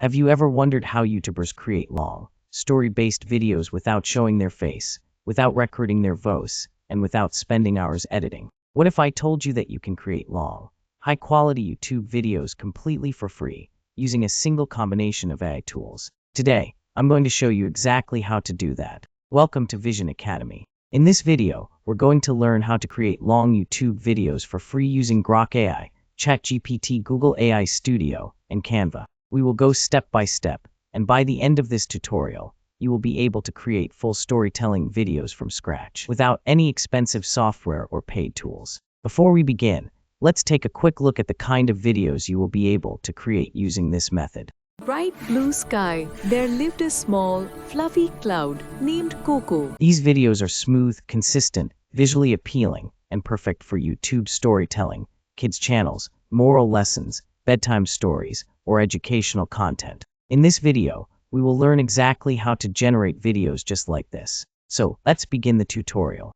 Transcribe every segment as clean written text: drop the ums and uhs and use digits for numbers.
Have you ever wondered how YouTubers create long, story-based videos without showing their face, without recording their voice, and without spending hours editing? What if I told you that you can create long, high-quality YouTube videos completely for free, using a single combination of AI tools? Today, I'm going to show you exactly how to do that. Welcome to Vision Academy. In this video, we're going to learn how to create long YouTube videos for free using Grok AI, ChatGPT, Google AI Studio, and Canva. We will go step by step, and by the end of this tutorial, you will be able to create full storytelling videos from scratch without any expensive software or paid tools. Before we begin, let's take a quick look at the kind of videos you will be able to create using this method. Bright blue sky, there lived a small, fluffy cloud named Coco. These videos are smooth, consistent, visually appealing, and perfect for YouTube storytelling, kids' channels, moral lessons, bedtime stories, or educational content. In this video, we will learn exactly how to generate videos just like this. So, let's begin the tutorial.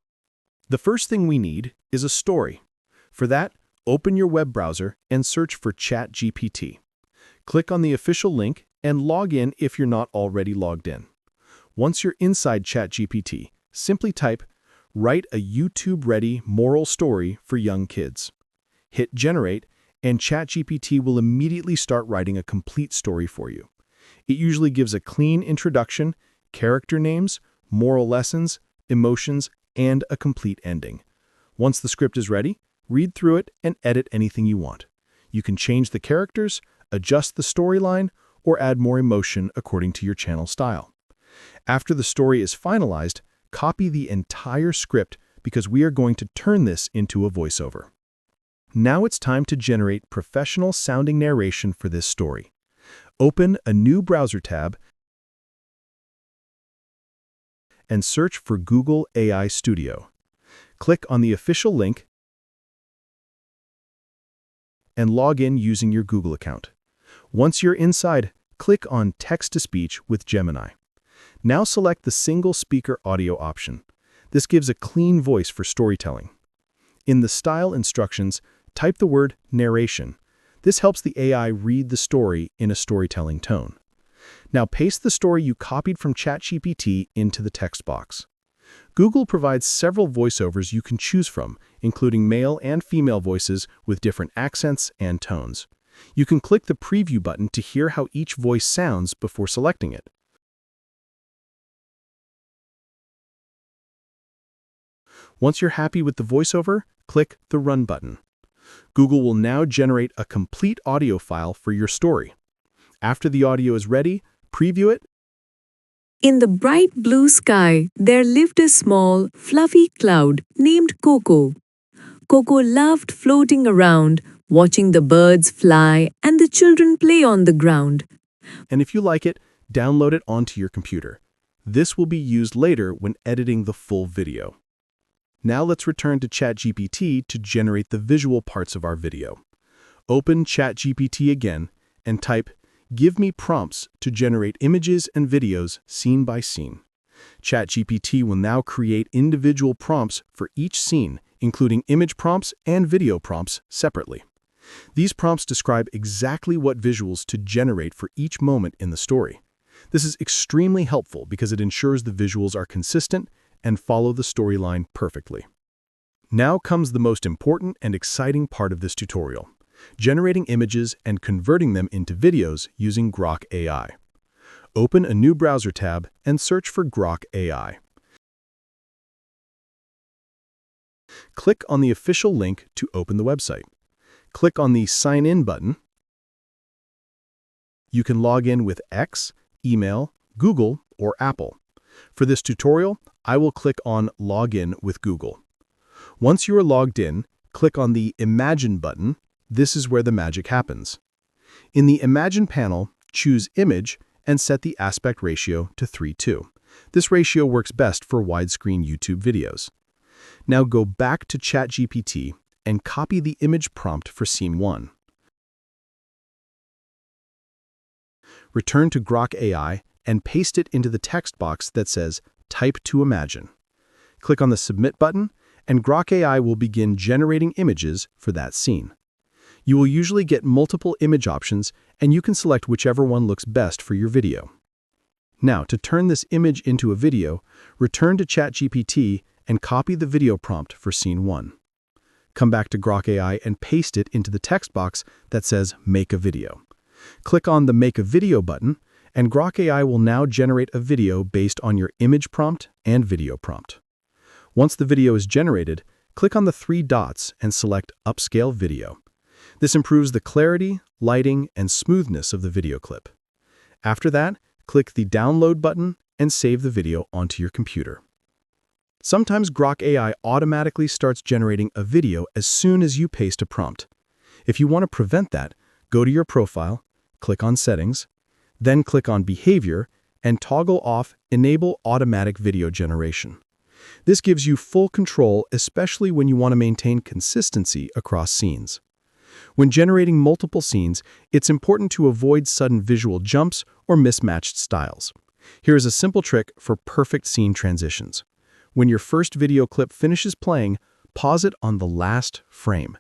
The first thing we need is a story. For that, open your web browser and search for ChatGPT. Click on the official link and log in if you're not already logged in. Once you're inside ChatGPT, simply type, "Write a YouTube-ready moral story for young kids." Hit Generate, and ChatGPT will immediately start writing a complete story for you. It usually gives a clean introduction, character names, moral lessons, emotions, and a complete ending. Once the script is ready, read through it and edit anything you want. You can change the characters, adjust the storyline, or add more emotion according to your channel style. After the story is finalized, copy the entire script because we are going to turn this into a voiceover. Now it's time to generate professional-sounding narration for this story. Open a new browser tab and search for Google AI Studio. Click on the official link and log in using your Google account. Once you're inside, click on Text-to-Speech with Gemini. Now select the single speaker audio option. This gives a clean voice for storytelling. In the style instructions, type the word narration. This helps the AI read the story in a storytelling tone. Now paste the story you copied from ChatGPT into the text box. Google provides several voiceovers you can choose from, including male and female voices with different accents and tones. You can click the preview button to hear how each voice sounds before selecting it. Once you're happy with the voiceover, click the Run button. Google will now generate a complete audio file for your story. After the audio is ready, preview it. In the bright blue sky, there lived a small, fluffy cloud named Coco. Coco loved floating around, watching the birds fly and the children play on the ground. And if you like it, download it onto your computer. This will be used later when editing the full video. Now let's return to ChatGPT to generate the visual parts of our video. Open ChatGPT again and type, "Give me prompts to generate images and videos scene by scene." ChatGPT will now create individual prompts for each scene, including image prompts and video prompts separately. These prompts describe exactly what visuals to generate for each moment in the story. This is extremely helpful because it ensures the visuals are consistent and follow the storyline perfectly. Now comes the most important and exciting part of this tutorial, generating images and converting them into videos using Grok AI. Open a new browser tab and search for Grok AI. Click on the official link to open the website. Click on the Sign In button. You can log in with X, email, Google, or Apple. For this tutorial, I will click on Login with Google. Once you are logged in, click on the Imagine button. This is where the magic happens. In the Imagine panel, choose Image and set the aspect ratio to 3:2. This ratio works best for widescreen YouTube videos. Now go back to ChatGPT and copy the image prompt for Scene 1. Return to Grok AI and paste it into the text box that says Type to Imagine. Click on the Submit button, and Grok AI will begin generating images for that scene. You will usually get multiple image options, and you can select whichever one looks best for your video. Now, to turn this image into a video, return to ChatGPT and copy the video prompt for scene 1. Come back to Grok AI and paste it into the text box that says Make a Video. Click on the Make a Video button, and Grok AI will now generate a video based on your image prompt and video prompt. Once the video is generated, click on the 3 dots and select Upscale Video. This improves the clarity, lighting, and smoothness of the video clip. After that, click the Download button and save the video onto your computer. Sometimes Grok AI automatically starts generating a video as soon as you paste a prompt. If you want to prevent that, go to your profile, click on Settings, then click on Behavior, and toggle off Enable Automatic Video Generation. This gives you full control, especially when you want to maintain consistency across scenes. When generating multiple scenes, it's important to avoid sudden visual jumps or mismatched styles. Here is a simple trick for perfect scene transitions. When your first video clip finishes playing, pause it on the last frame.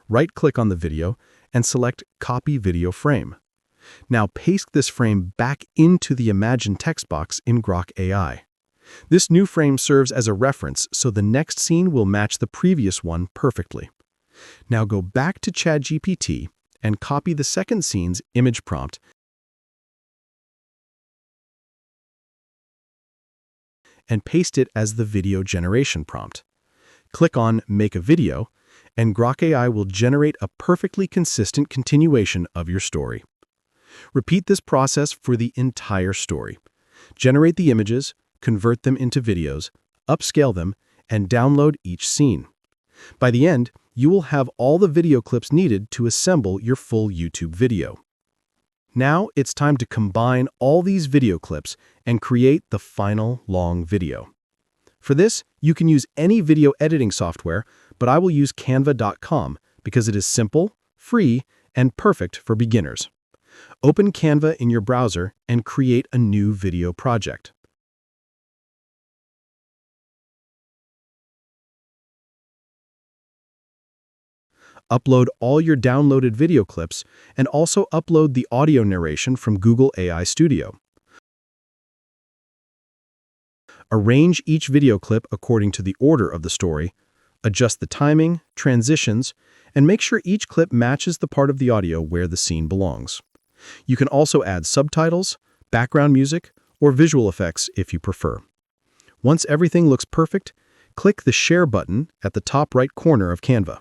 Right-click on the video and select Copy Video Frame. Now paste this frame back into the imagined text box in Grok AI. This new frame serves as a reference, so the next scene will match the previous one perfectly. Now go back to ChatGPT and copy the second scene's image prompt and paste it as the video generation prompt. Click on Make a Video, and Grok AI will generate a perfectly consistent continuation of your story. Repeat this process for the entire story. Generate the images, convert them into videos, upscale them, and download each scene. By the end, you will have all the video clips needed to assemble your full YouTube video. Now it's time to combine all these video clips and create the final long video. For this, you can use any video editing software, but I will use Canva.com because it is simple, free, and perfect for beginners. Open Canva in your browser and create a new video project. Upload all your downloaded video clips and also upload the audio narration from Google AI Studio. Arrange each video clip according to the order of the story, adjust the timing, transitions, and make sure each clip matches the part of the audio where the scene belongs. You can also add subtitles, background music, or visual effects if you prefer. Once everything looks perfect, click the Share button at the top right corner of Canva.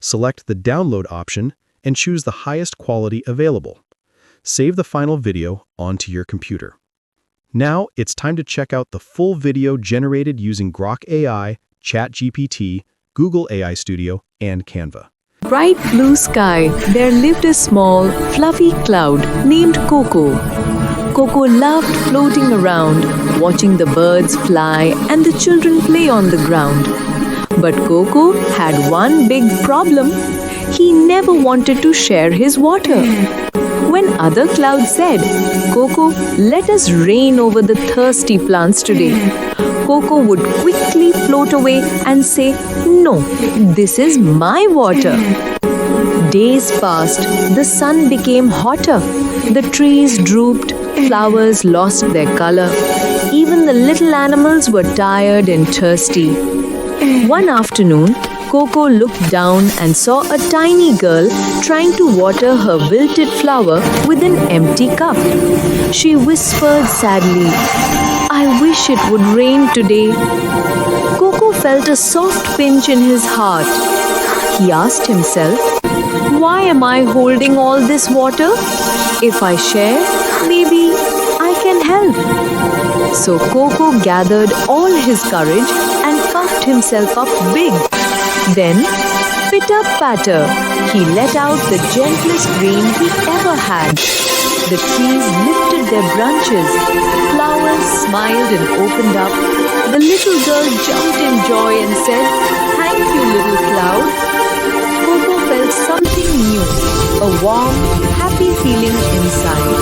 Select the Download option and choose the highest quality available. Save the final video onto your computer. Now it's time to check out the full video generated using Grok AI, ChatGPT, Google AI Studio, and Canva. Bright blue sky, there lived a small, fluffy cloud named Coco. Coco loved floating around, watching the birds fly and the children play on the ground. But Coco had one big problem. He never wanted to share his water. When other clouds said, "Coco, let us rain over the thirsty plants today," Coco would quickly float away and say, "No, this is my water." Days passed, the sun became hotter, the trees drooped, flowers lost their color. Even the little animals were tired and thirsty. One afternoon, Coco looked down and saw a tiny girl trying to water her wilted flower with an empty cup. She whispered sadly, "I wish it would rain today." Coco felt a soft pinch in his heart. He asked himself, "Why am I holding all this water? If I share, maybe I can help." So Coco gathered all his courage and puffed himself up big. Then, pitter-patter, he let out the gentlest rain he ever had. The trees lifted their branches, flowers smiled and opened up. The little girl jumped in joy and said, "Thank you, little cloud." Coco felt something new, a warm, happy feeling inside.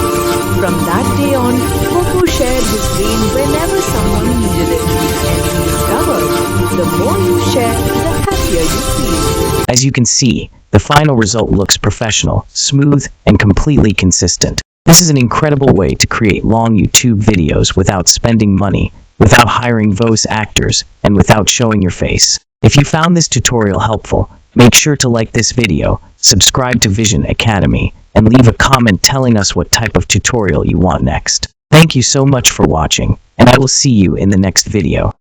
From that day on, Coco shared his brain whenever someone needed it, and he discovered the more you share, the happier you feel. As you can see, the final result looks professional, smooth, and completely consistent. This is an incredible way to create long YouTube videos without spending money, without hiring voice actors, and without showing your face. If you found this tutorial helpful, make sure to like this video, subscribe to Vision Academy, and leave a comment telling us what type of tutorial you want next. Thank you so much for watching, and I will see you in the next video.